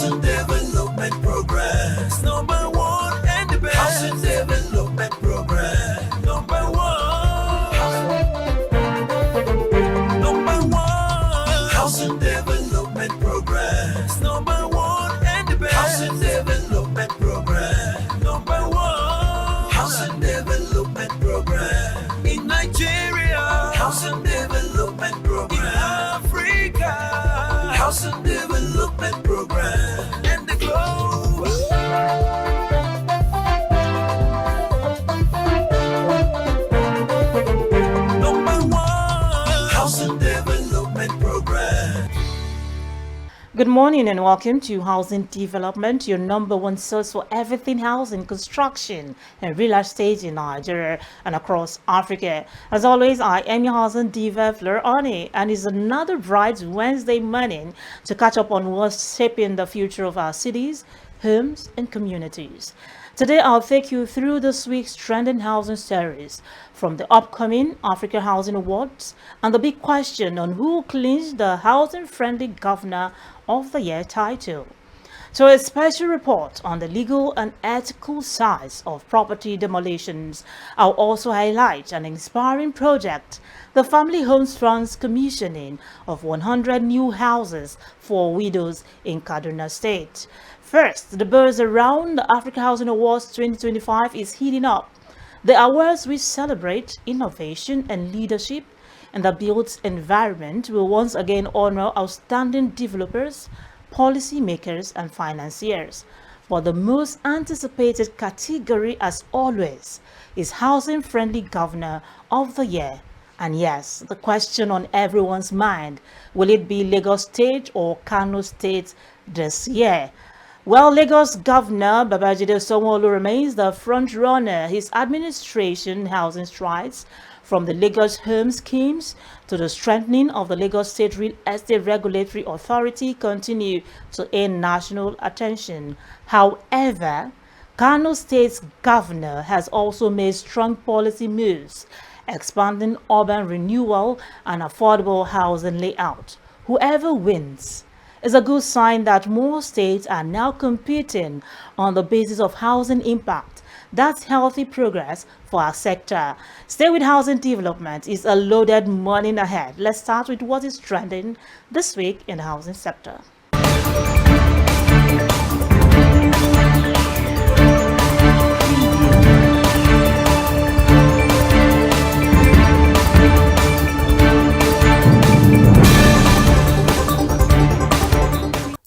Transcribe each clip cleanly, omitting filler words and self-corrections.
Housing Development Progress. Number one and the best. Housing Development Progress. Number one. Number one. Housing Development Progress. Number one and the best. Housing Development Progress. Number one. Housing Development Progress. In Nigeria. Housing Development Progress. In Africa. Housing Development Program and the globe. Number one, Housing Development Program. Good morning and welcome to Housing Development, your number one source for everything housing, construction, and real estate in Nigeria and across Africa. As always, I am your housing diva, Fleur Oni, and it's another bright Wednesday morning to catch up on what's shaping the future of our cities, homes, and communities. Today, I'll take you through this week's trending housing stories, from the upcoming Africa Housing Awards and the big question on who clinched the Housing-Friendly Governor of the Year title, to a special report on the legal and ethical sides of property demolitions. I'll also highlight an inspiring project, the Family Homes Fund's commissioning of 100 new houses for widows in Kaduna State. First, the buzz around the Africa Housing Awards 2025 is heating up. The awards, which celebrate innovation and leadership in the built environment, will once again honor outstanding developers, policymakers, and financiers. But the most anticipated category, as always, is Housing Friendly Governor of the Year. And yes, the question on everyone's mind, will it be Lagos State or Kano State this year? Well, Lagos Governor Babajide Sanwo-Olu remains the front-runner. His administration housing strides, from the Lagos Home Schemes to the strengthening of the Lagos State Real Estate Regulatory Authority, continue to gain national attention. However, Kano State's governor has also made strong policy moves, expanding urban renewal and affordable housing layout. Whoever wins is a good sign that more states are now competing on the basis of housing impact. That's healthy progress for our sector. Stay with Housing Development. It's a loaded morning ahead. Let's start with what is trending this week in the housing sector.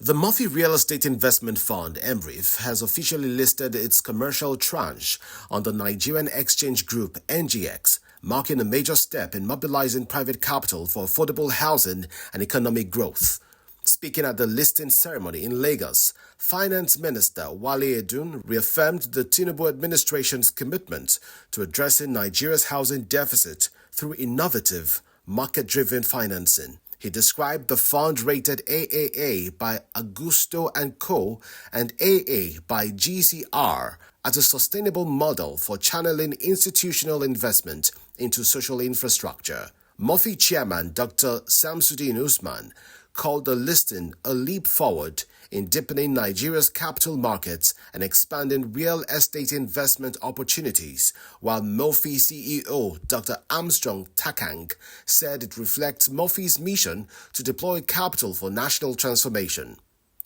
The Murphy Real Estate Investment Fund, MREIF, has officially listed its commercial tranche on the Nigerian Exchange Group, NGX, marking a major step in mobilizing private capital for affordable housing and economic growth. Speaking at the listing ceremony in Lagos, Finance Minister Wale Edun reaffirmed the Tinubu administration's commitment to addressing Nigeria's housing deficit through innovative, market-driven financing. He described the fund rated AAA by Augusto & Co. and AA by GCR as a sustainable model for channeling institutional investment into social infrastructure. Murphy chairman Dr. Samsudeen Usman called the listing a leap forward in deepening Nigeria's capital markets and expanding real estate investment opportunities, while Murphy CEO Dr. Armstrong Takang said it reflects Murphy's mission to deploy capital for national transformation.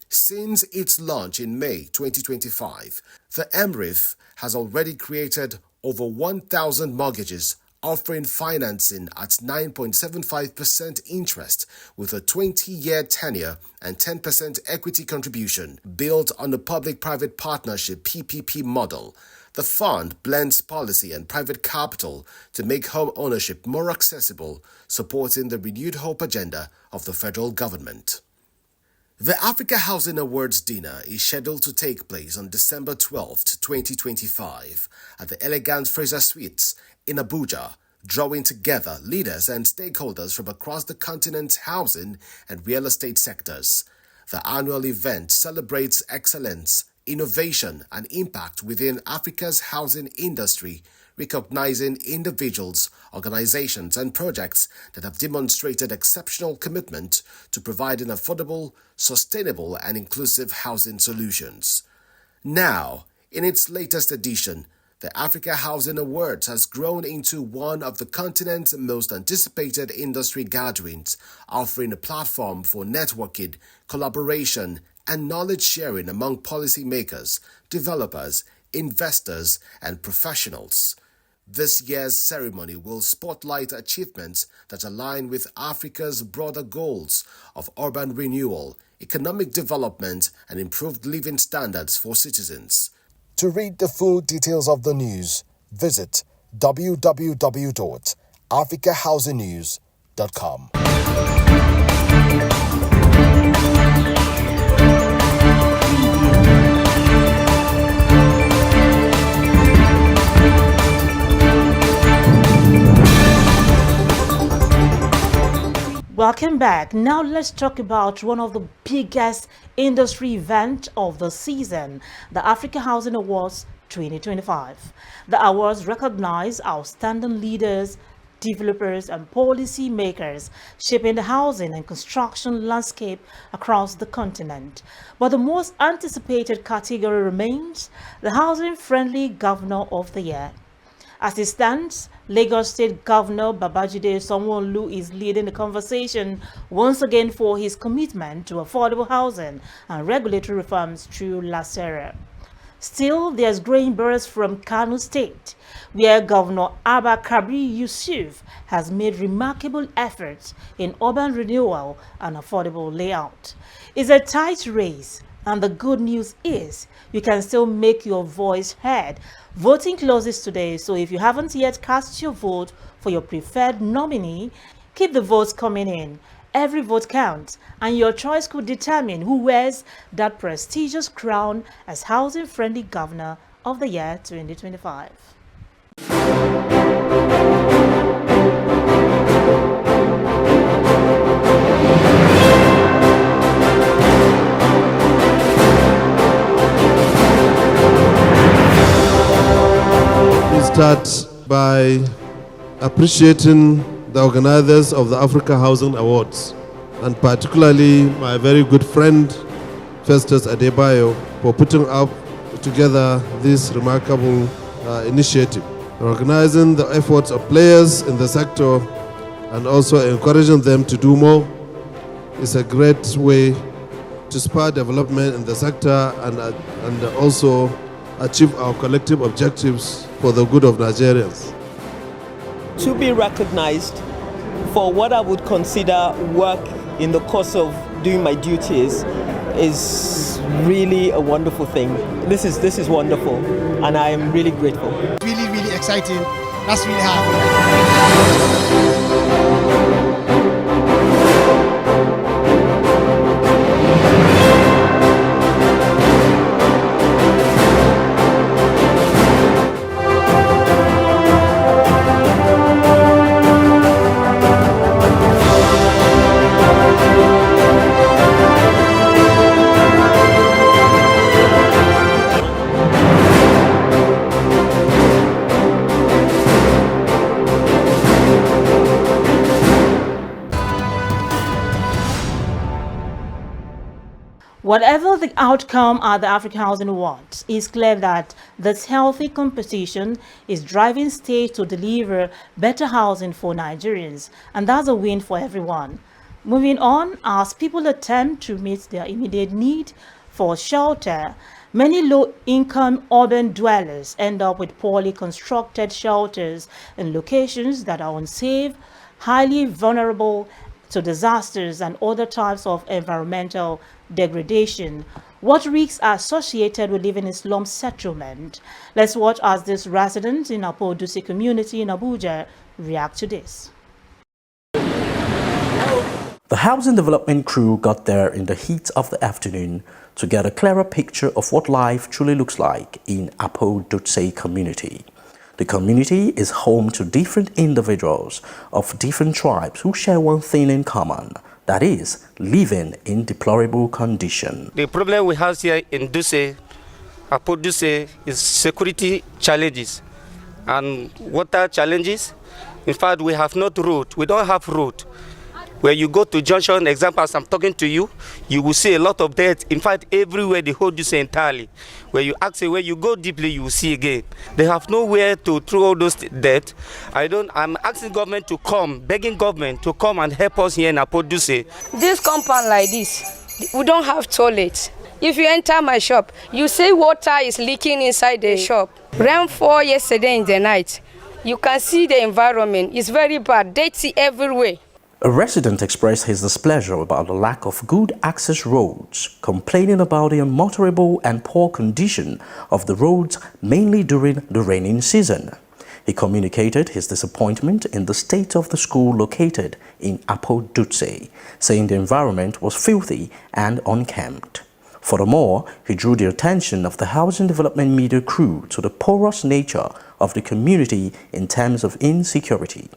Since its launch in May 2025, the MREIF has already created over 1,000 mortgages, offering financing at 9.75% interest with a 20-year tenure and 10% equity contribution, built on the public-private partnership PPP model. The fund blends policy and private capital to make home ownership more accessible, supporting the renewed hope agenda of the federal government. The Africa Housing Awards dinner is scheduled to take place on December 12, 2025 at the elegant Fraser Suites in Abuja, drawing together leaders and stakeholders from across the continent's housing and real estate sectors. The annual event celebrates excellence, innovation, and impact within Africa's housing industry, recognizing individuals, organizations, and projects that have demonstrated exceptional commitment to providing affordable, sustainable, and inclusive housing solutions. Now, in its latest edition, the Africa Housing Awards has grown into one of the continent's most anticipated industry gatherings, offering a platform for networking, collaboration, and knowledge sharing among policymakers, developers, investors, and professionals. This year's ceremony will spotlight achievements that align with Africa's broader goals of urban renewal, economic development, and improved living standards for citizens. To read the full details of the news, visit www.africahousingnews.com. Welcome back. Now let's talk about one of the biggest industry events of the season, the Africa Housing Awards 2025. The awards recognize outstanding leaders, developers, and policy makers shaping the housing and construction landscape across the continent. But the most anticipated category remains the Housing-Friendly Governor of the Year. As it stands, Lagos State Governor Babajide Sanwo-Olu is leading the conversation once again for his commitment to affordable housing and regulatory reforms through LASERA. Still, there's growing buzz from Kano State, where Governor Abba Kabir Yusuf has made remarkable efforts in urban renewal and affordable layout. It's a tight race, and the good news is you can still make your voice heard. Voting closes today, so if you haven't yet cast your vote for your preferred nominee, keep the votes coming in. Every vote counts, and your choice could determine who wears that prestigious crown as Housing-Friendly Governor of the Year 2025. Start by appreciating the organizers of the Africa Housing Awards, and particularly my very good friend Festus Adebayo for putting up together this remarkable initiative, recognizing the efforts of players in the sector and also encouraging them to do more. Is a great way to spur development in the sector and also achieve our collective objectives for the good of Nigerians. To be recognized for what I would consider work in the course of doing my duties is really a wonderful thing. This is wonderful, and I am really grateful. Really exciting. That's really hard. Whatever the outcome at the African Housing Awards, it's clear that this healthy competition is driving states to deliver better housing for Nigerians, and that's a win for everyone. Moving on, as people attempt to meet their immediate need for shelter, many low-income urban dwellers end up with poorly constructed shelters in locations that are unsafe, highly vulnerable to disasters and other types of environmental degradation. What risks are associated with living in slum settlement? Let's watch as this resident in Apodusi community in Abuja react to this. The housing development crew got there in the heat of the afternoon to get a clearer picture of what life truly looks like in Apodusi community. The community is home to different individuals of different tribes who share one thing in common, that is, living in deplorable condition. The problem we have here in Apodusi is security challenges. and water challenges. In fact, we have not road. We don't have road. Where you go to junction, example, as I'm talking to you, you will see a lot of dirt. In fact, everywhere they hold you entirely. Where you ask where you go deeply, you will see again. They have nowhere to throw all those dirt. I'm asking government to come, begging government to come and help us here in Apoduse. This compound like this, we don't have toilet. If you enter my shop, you see water is leaking inside the shop. Rainfall yesterday in the night. You can see the environment. It's very bad, dirty everywhere. A resident expressed his displeasure about the lack of good access roads, complaining about the unmotorable and poor condition of the roads, mainly during the raining season. He communicated his disappointment in the state of the school located in Apoduse, saying the environment was filthy and unkempt. Furthermore, he drew the attention of the Housing Development Media crew to the porous nature of the community in terms of insecurity,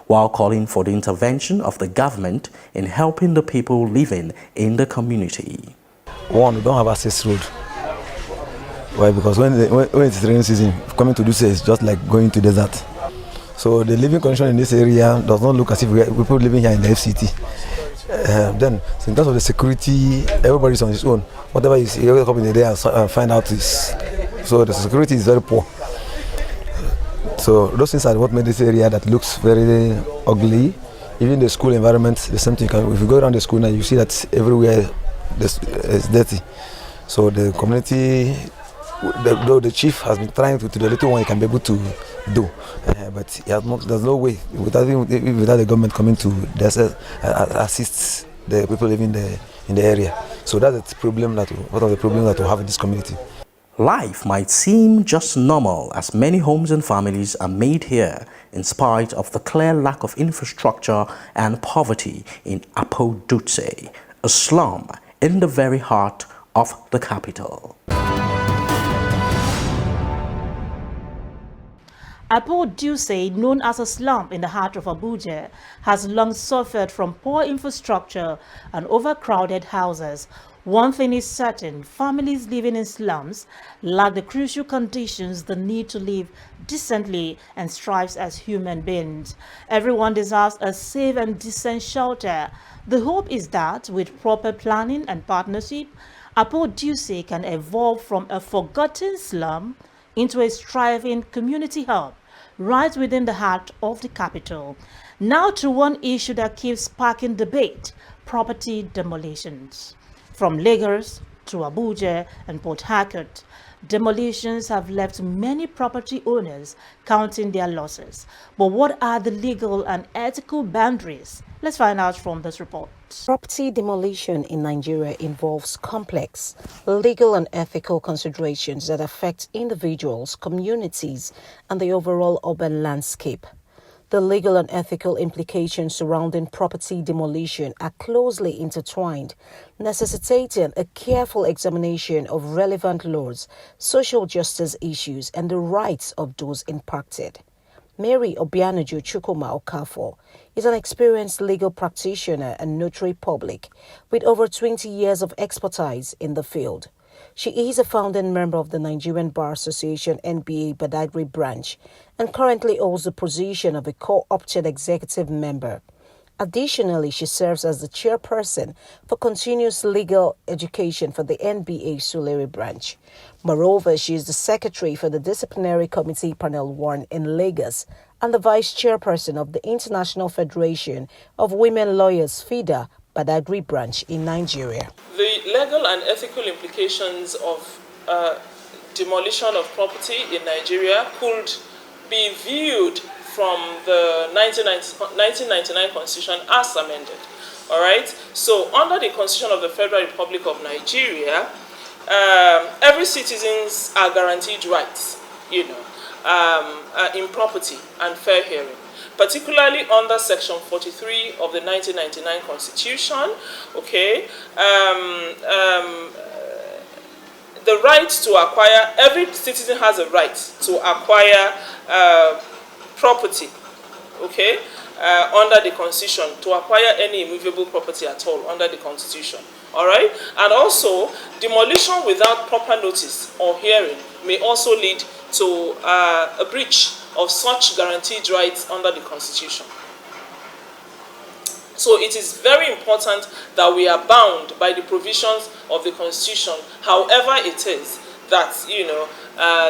while calling for the intervention of the government in helping the people living in the community. One, we don't have access road. Why? Because when it's rainy season, coming to this is just like going to desert. So the living condition in this area does not look as if we are people living here in the FCT. Then, so in terms of the security, everybody's on his own. Whatever you see, you wake up in the day and find out is. So the security is very poor. So those things are what made this area that looks very ugly. Even the school environment, the same thing. If you go around the school now, you see that everywhere is dirty. So the community, though the chief has been trying to do the little one he can be able to do, but he has not, there's no way without the government coming to assist the people living in the area. So that's the problem one of the problems that we have in this community. Life might seem just normal as many homes and families are made here in spite of the clear lack of infrastructure and poverty in Apoduse, a slum in the very heart of the capital. Apoduse, known as a slum in the heart of Abuja, has long suffered from poor infrastructure and overcrowded houses. One thing is certain, families living in slums lack the crucial conditions they need to live decently and strive as human beings. Everyone deserves a safe and decent shelter. The hope is that with proper planning and partnership, Apoduse can evolve from a forgotten slum into a thriving community hub right within the heart of the capital. Now to one issue that keeps sparking debate: property demolitions. From Lagos to Abuja and Port Harcourt, demolitions have left many property owners counting their losses. But what are the legal and ethical boundaries? Let's find out from this report. Property demolition in Nigeria involves complex legal and ethical considerations that affect individuals, communities, and the overall urban landscape. The legal and ethical implications surrounding property demolition are closely intertwined, necessitating a careful examination of relevant laws, social justice issues, and the rights of those impacted. Mary Obianuju Chukwuma Okafor is an experienced legal practitioner and notary public with over 20 years of expertise in the field. She is a founding member of the Nigerian Bar Association NBA Badagry branch and currently holds the position of a co-opted executive member. Additionally, she serves as the chairperson for continuous legal education for the NBA Sulere branch. Moreover, she is the secretary for the Disciplinary Committee Panel 1 in Lagos and the vice chairperson of the International Federation of Women Lawyers FIDA Badagry branch in Nigeria. The legal and ethical implications of demolition of property in Nigeria could be viewed from the 1999 Constitution as amended. All right. So under the Constitution of the Federal Republic of Nigeria, every citizens are guaranteed rights, in property and fair hearing. Particularly under Section 43 of the 1999 Constitution, okay, the right to acquire, every citizen has a right to acquire property, okay, under the Constitution to acquire any immovable property at all under the Constitution. All right? And also, demolition without proper notice or hearing may also lead to a breach of such guaranteed rights under the Constitution. So it is very important that we are bound by the provisions of the Constitution, however it is that,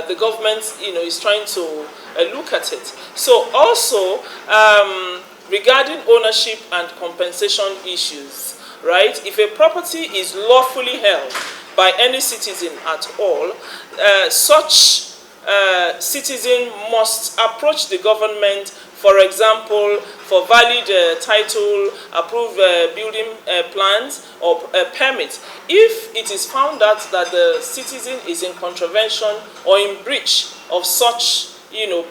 the government, is trying to look at it. So also, regarding ownership and compensation issues, right? If a property is lawfully held by any citizen at all, such citizen must approach the government, for example, for valid title, approved building plans, or permit. If it is found out that the citizen is in contravention or in breach of such,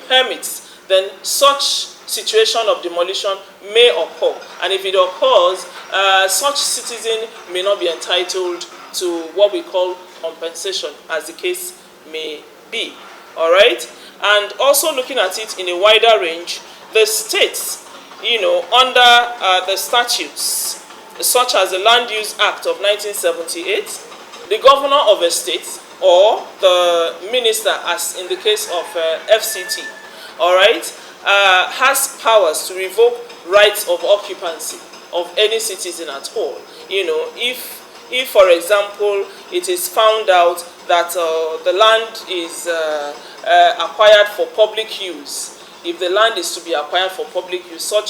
permits, then such situation of demolition may occur. And if it occurs, such citizen may not be entitled to what we call compensation, as the case may be. All right? And also looking at it in a wider range, the states, under the statutes, such as the Land Use Act of 1978, the governor of a state or the minister, as in the case of FCT, all right, has powers to revoke rights of occupancy of any citizen at all. If for example, it is found out that the land is acquired for public use, if the land is to be acquired for public use, such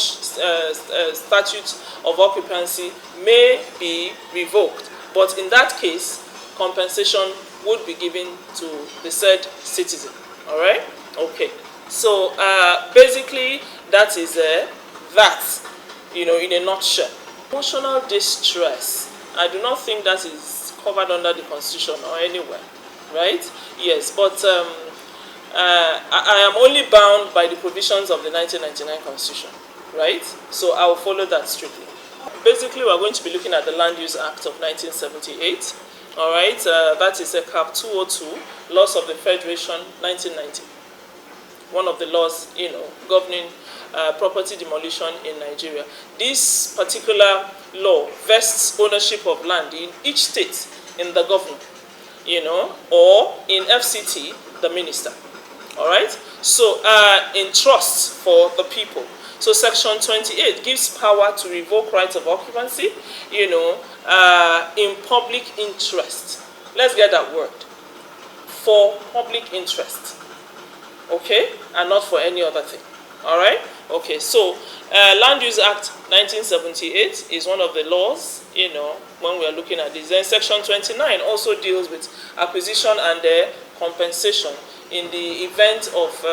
statute of occupancy may be revoked. But in that case, compensation would be given to the said citizen. All right? Okay. So basically, that is that, in a nutshell. Emotional distress, I do not think that is covered under the Constitution or anywhere, right? Yes, but I am only bound by the provisions of the 1999 Constitution, right? So I will follow that strictly. Basically, we are going to be looking at the Land Use Act of 1978, all right? That is a Cap 202, Laws of the Federation, 1990. One of the laws, governing property demolition in Nigeria. This particular law vests ownership of land in each state in the governor, or in FCT, the minister. All right? So, in trust for the people. So, Section 28 gives power to revoke rights of occupancy, in public interest. Let's get that word. For public interest. Okay? And not for any other thing. All right? Okay, so Land Use Act 1978 is one of the laws, when we are looking at this. Then Section 29 also deals with acquisition and compensation in the event of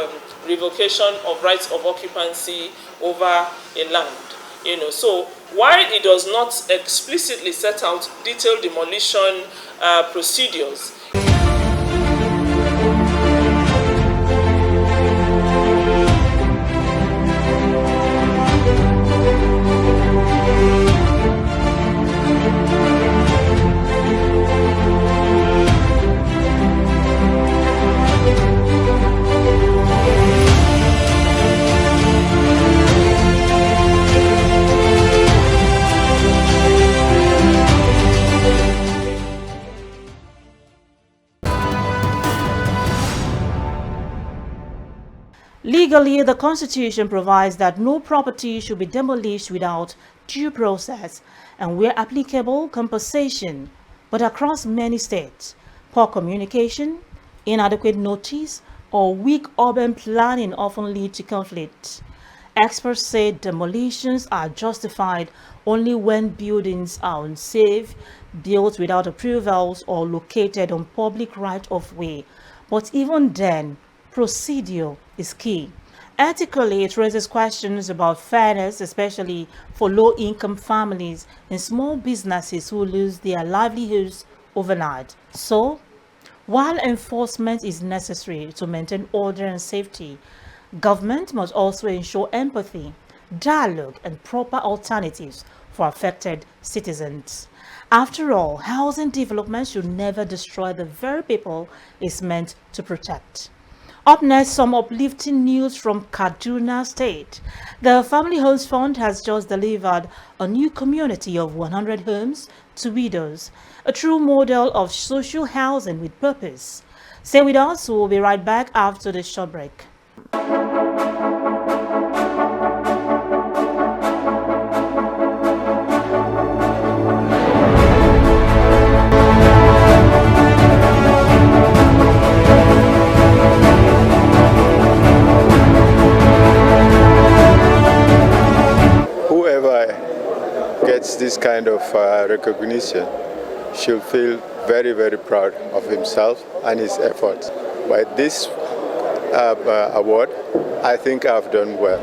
revocation of rights of occupancy over a land. So while it does not explicitly set out detailed demolition procedures, legally, the Constitution provides that no property should be demolished without due process and, where applicable, compensation. But across many states, poor communication, inadequate notice, or weak urban planning often lead to conflict. Experts say demolitions are justified only when buildings are unsafe, built without approvals, or located on public right-of-way. But even then, procedure is key. Ethically, it raises questions about fairness, especially for low-income families and small businesses who lose their livelihoods overnight. So, while enforcement is necessary to maintain order and safety, government must also ensure empathy, dialogue, and proper alternatives for affected citizens. After all, housing development should never destroy the very people it's meant to protect. Up next, some uplifting news from Kaduna State. The Family Homes Fund has just delivered a new community of 100 homes to widows, a true model of social housing with purpose. Stay with us, we'll be right back after this short break. This kind of recognition should feel very, very proud of himself and his efforts. By this award, I think I've done well.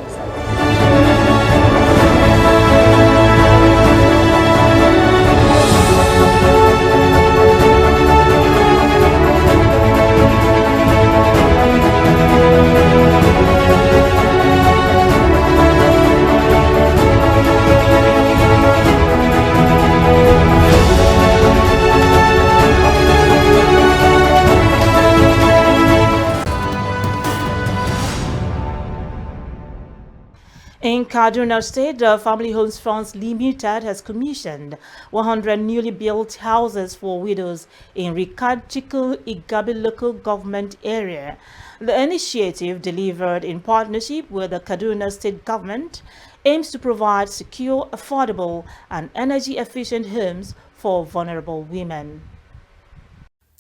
In Kaduna State, the Family Homes Funds Limited has commissioned 100 newly built houses for widows in Rikachikul Igabi local government area. The initiative, delivered in partnership with the Kaduna State government, aims to provide secure, affordable, and energy-efficient homes for vulnerable women.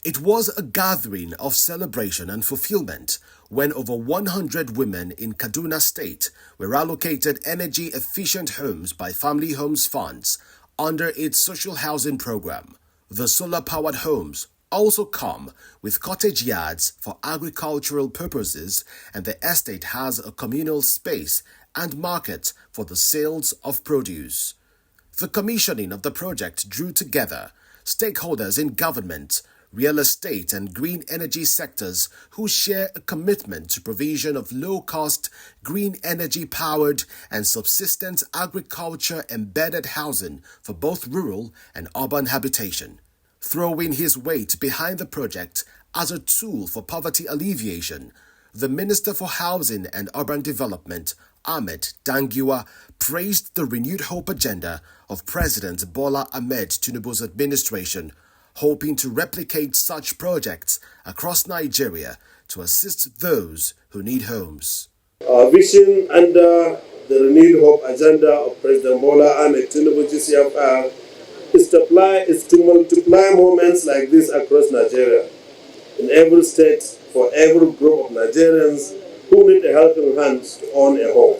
It was a gathering of celebration and fulfillment when over 100 women in Kaduna State were allocated energy-efficient homes by Family Homes Funds under its social housing program. The solar-powered homes also come with cottage yards for agricultural purposes, and the estate has a communal space and market for the sales of produce. The commissioning of the project drew together stakeholders in government, real estate and green energy sectors who share a commitment to provision of low-cost, green energy-powered and subsistence agriculture-embedded housing for both rural and urban habitation. Throwing his weight behind the project as a tool for poverty alleviation, the Minister for Housing and Urban Development, Ahmed Dangiwa, praised the renewed hope agenda of President Bola Ahmed Tinubu's administration, hoping to replicate such projects across Nigeria to assist those who need homes. Our vision under the renewed hope agenda of President Bola Ahmed Tinubu GCFR is to multiply moments like this across Nigeria, in every state, for every group of Nigerians who need a helping hand to own a home.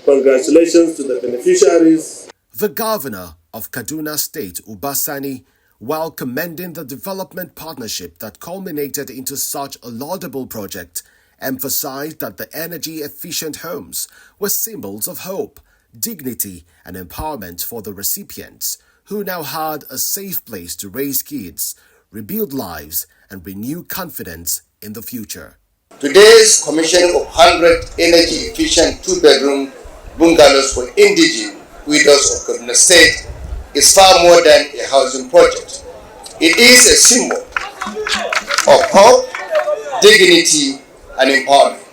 Congratulations to the beneficiaries. The governor of Kaduna State, Ubasani, while commending the development partnership that culminated into such a laudable project, emphasized that the energy-efficient homes were symbols of hope, dignity, and empowerment for the recipients, who now had a safe place to raise kids, rebuild lives, and renew confidence in the future. Today's commissioning of 100 energy-efficient two-bedroom bungalows for indigent widows of Kaduna State is far more than a housing project. It is a symbol of hope, dignity, and empowerment.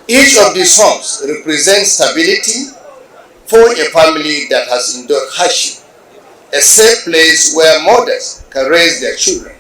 Each of these homes represents stability for a family that has endured hardship, a safe place where mothers can raise their children,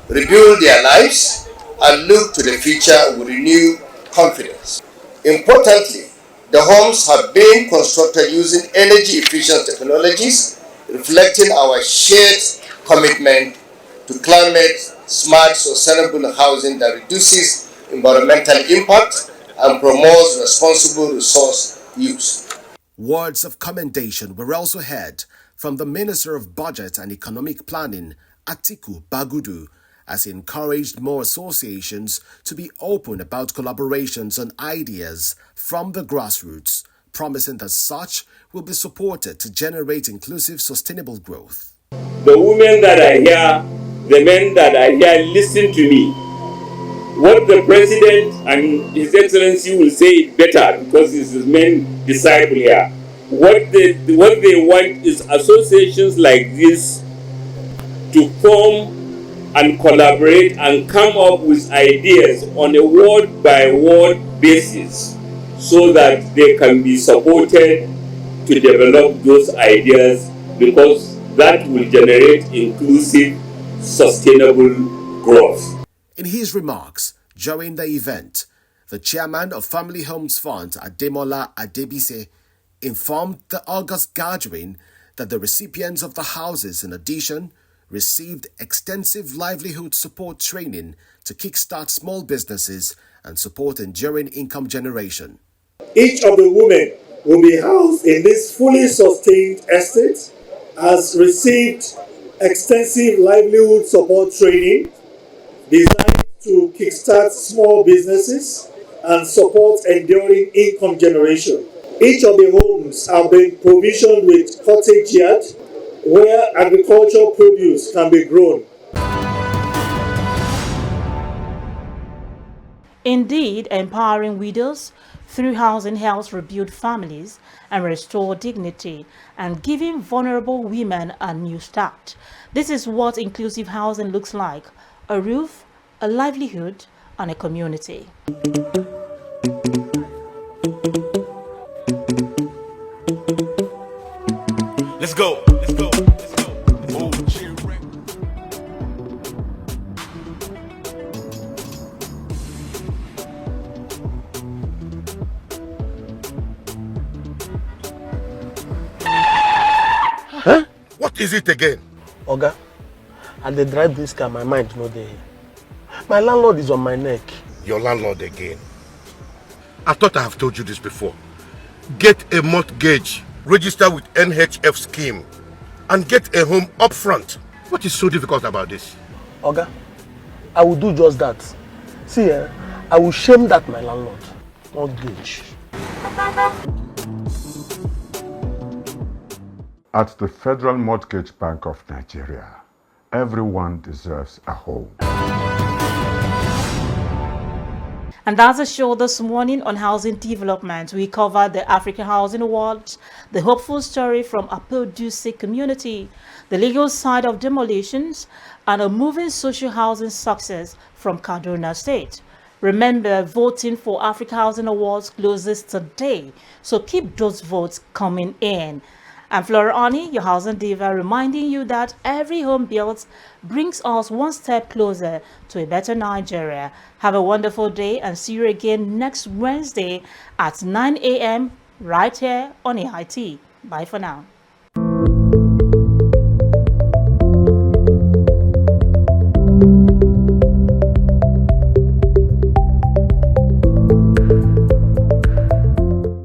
rebuild their lives, and look to the future with renewed confidence. Importantly, the homes have been constructed using energy-efficient technologies, reflecting our shared commitment to climate-smart, sustainable housing that reduces environmental impact and promotes responsible resource use. Words of commendation were also heard from the Minister of Budget and Economic Planning, Atiku Bagudu, as he encouraged more associations to be open about collaborations and ideas from the grassroots, promising that such will be supported to generate inclusive, sustainable growth. The women that are here, the men that are here, listen to me. What the President and His Excellency will say it better because he's his main disciple here. What they want is associations like this to form and collaborate and come up with ideas on a word-by-word basis so that they can be supported to develop those ideas, because that will generate inclusive, sustainable growth. In his remarks during the event, the chairman of Family Homes Fund, Ademola Adebise, informed the August gathering that the recipients of the houses, in addition, received extensive livelihood support training to kickstart small businesses and support enduring income generation. Each of the women will be housed in this fully sustained estate, has received extensive livelihood support training designed to kickstart small businesses and support enduring income generation. Each of the homes have been provisioned with cottage yard where agricultural produce can be grown. Indeed, empowering widows through housing helps rebuild families and restore dignity, and giving vulnerable women a new start. This is what inclusive housing looks like: a roof, a livelihood, and a community. Let's go. Let's go. Let's go. Oh, Huh? What is it again? Oga, and they drive this car, my mind no dey. My landlord is on my neck. Your landlord again? I thought I have told you this before. Get a mortgage, register with NHF scheme, and get a home up front. What is so difficult about this? Oga, I will do just that. See, I will shame that my landlord. Mortgage. At the Federal Mortgage Bank of Nigeria, everyone deserves a home. And that's a show this morning on housing development. We covered the African Housing Awards, the hopeful story from Apo Duse community, the legal side of demolitions, and a moving social housing success from Kaduna State. Remember, voting for Africa Housing Awards closes today, so keep those votes coming in. I'm Flora Oni, your housing diva, reminding you that every home built brings us one step closer to a better Nigeria. Have a wonderful day and see you again next Wednesday at 9 a.m. right here on AIT. Bye for now.